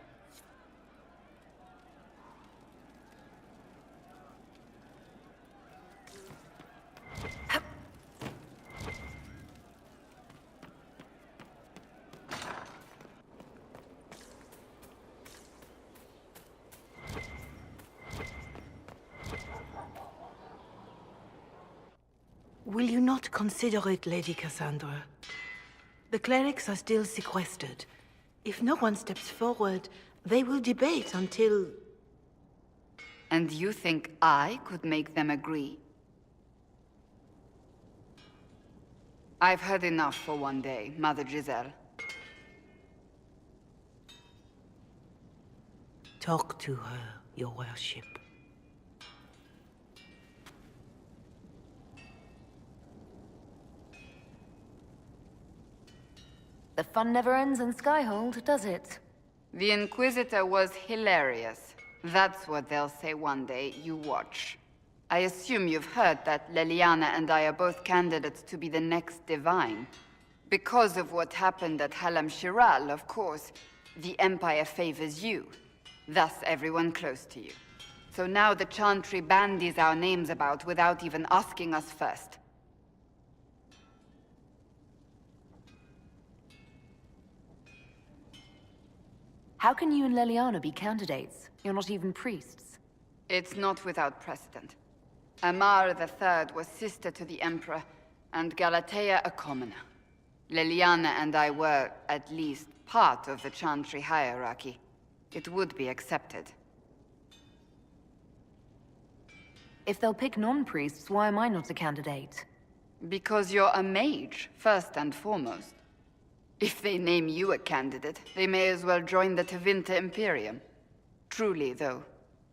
Will you not consider it, Lady Cassandra? The clerics are still sequestered. If no one steps forward, they will debate until... And you think I could make them agree? I've heard enough for one day, Mother Giselle. Talk to her, your worship. The fun never ends in Skyhold, does it? The Inquisitor was hilarious. That's what they'll say one day, you watch. I assume you've heard that Leliana and I are both candidates to be the next Divine. Because of what happened at Halam Shiral, of course, the Empire favors you. Thus everyone close to you. So now the Chantry bandies our names about without even asking us first. How can you and Leliana be candidates? You're not even priests. It's not without precedent. Amar III was sister to the Emperor, and Galatea a commoner. Leliana and I were, at least, part of the Chantry hierarchy. It would be accepted. If they'll pick non-priests, why am I not a candidate? Because you're a mage, first and foremost. If they name you a candidate, they may as well join the Tevinter Imperium. Truly, though,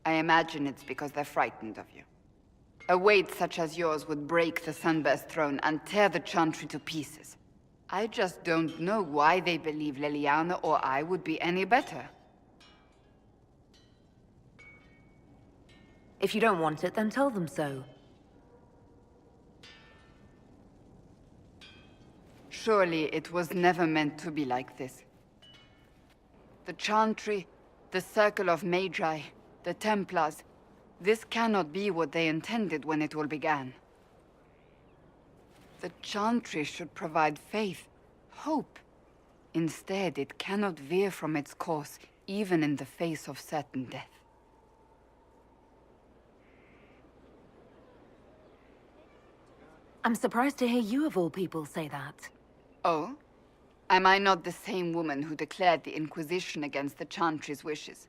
I imagine it's because they're frightened of you. A weight such as yours would break the Sunburst throne and tear the Chantry to pieces. I just don't know why they believe Leliana or I would be any better. If you don't want it, then tell them so. Surely it was never meant to be like this. The Chantry, the Circle of Magi, the Templars, this cannot be what they intended when it all began. The Chantry should provide faith, hope. Instead, it cannot veer from its course, even in the face of certain death. I'm surprised to hear you of all people say that. Oh? Am I not the same woman who declared the Inquisition against the Chantry's wishes?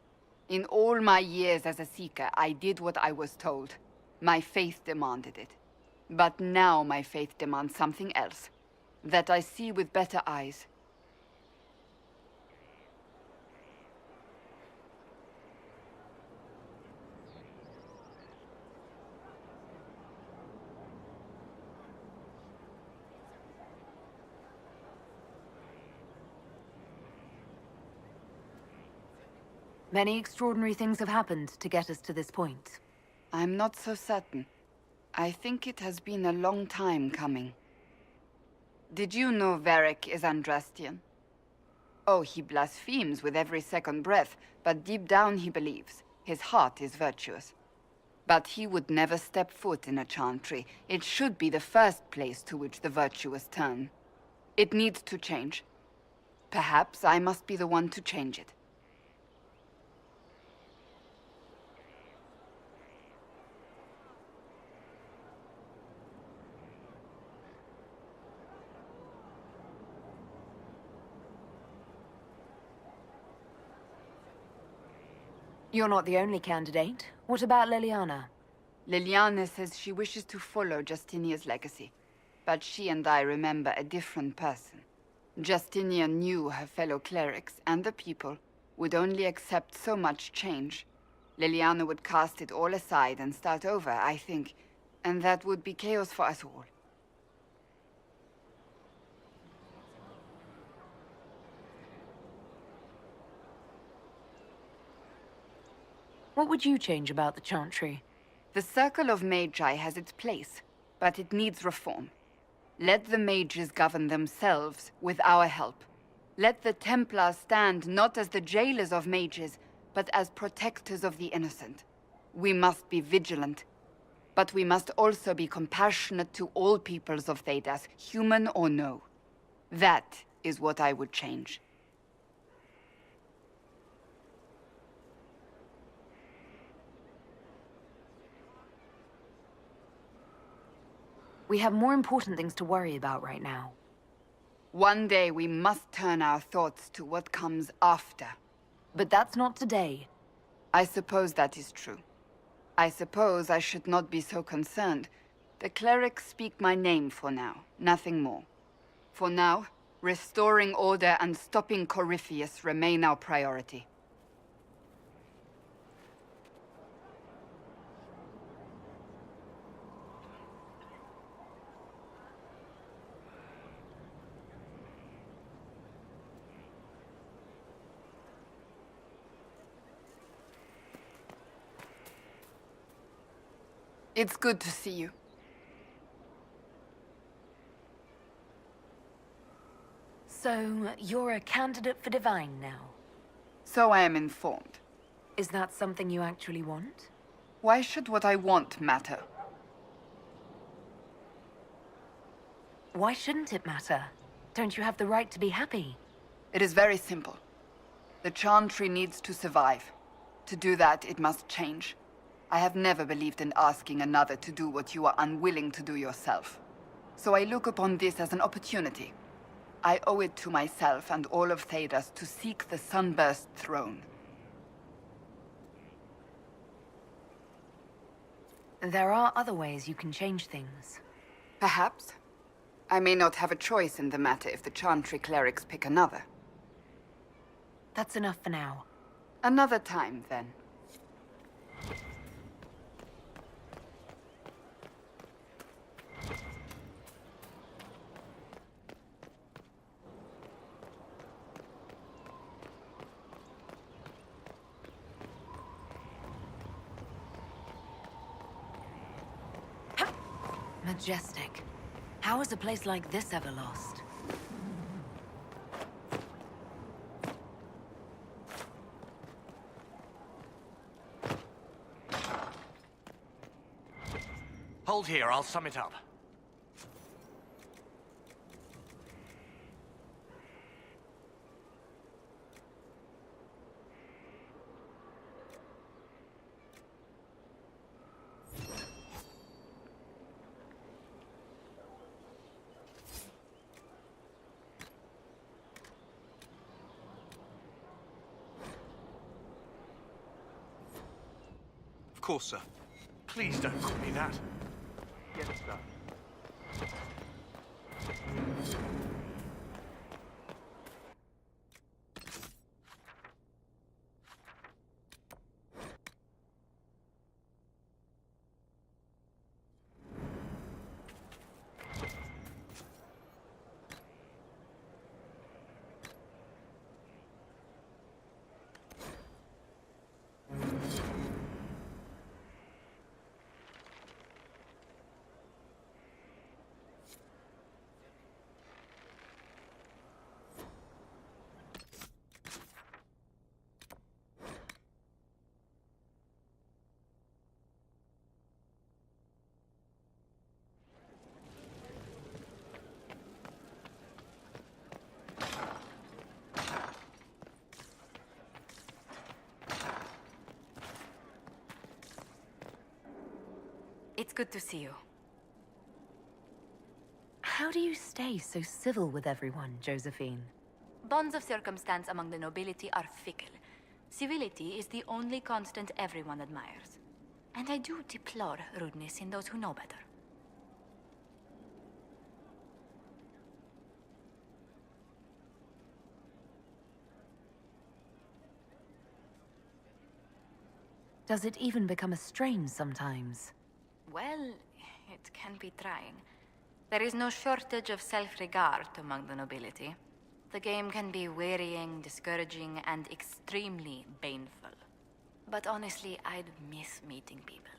In all my years as a Seeker, I did what I was told. My faith demanded it. But now my faith demands something else. That I see with better eyes. Many extraordinary things have happened to get us to this point. I'm not so certain. I think it has been a long time coming. Did you know Varric is Andrastian? Oh, he blasphemes with every second breath, but deep down he believes. His heart is virtuous. But he would never step foot in a Chantry. It should be the first place to which the virtuous turn. It needs to change. Perhaps I must be the one to change it. You're not the only candidate. What about Leliana? Leliana says she wishes to follow Justinia's legacy. But she and I remember a different person. Justinia knew her fellow clerics and the people would only accept so much change. Leliana would cast it all aside and start over, I think. And that would be chaos for us all. What would you change about the Chantry? The Circle of Magi has its place, but it needs reform. Let the mages govern themselves with our help. Let the Templars stand not as the jailers of mages, but as protectors of the innocent. We must be vigilant, but we must also be compassionate to all peoples of Thedas, human or no. That is what I would change. We have more important things to worry about right now. One day we must turn our thoughts to what comes after. But that's not today. I suppose that is true. I suppose I should not be so concerned. The clerics speak my name for now, nothing more. For now, restoring order and stopping Corypheus remain our priority. It's good to see you. So, you're a candidate for Divine now? So I am informed. Is that something you actually want? Why should what I want matter? Why shouldn't it matter? Don't you have the right to be happy? It is very simple. The Chantry needs to survive. To do that, it must change. I have never believed in asking another to do what you are unwilling to do yourself. So I look upon this as an opportunity. I owe it to myself and all of Thedas to seek the Sunburst throne. There are other ways you can change things. Perhaps. I may not have a choice in the matter if the Chantry clerics pick another. That's enough for now. Another time, then. Majestic. How is a place like this ever lost? Hold here, I'll sum it up. Of course, sir. Please don't call me that. Yes, sir. It's good to see you. How do you stay so civil with everyone, Josephine? Bonds of circumstance among the nobility are fickle. Civility is the only constant everyone admires. And I do deplore rudeness in those who know better. Does it even become a strain sometimes? Well, it can be trying. There is no shortage of self-regard among the nobility. The game can be wearying, discouraging, and extremely baneful. But honestly, I'd miss meeting people.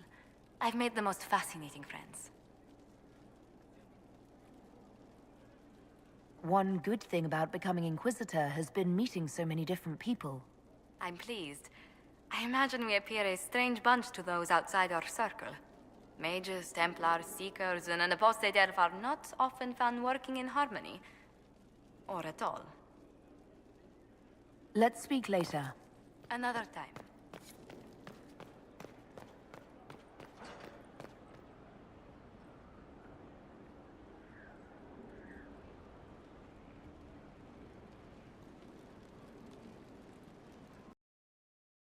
I've made the most fascinating friends. One good thing about becoming Inquisitor has been meeting so many different people. I'm pleased. I imagine we appear a strange bunch to those outside our circle. Mages, Templars, Seekers, and an apostate elf are not often found working in harmony. Or at all. Let's speak later. Another time.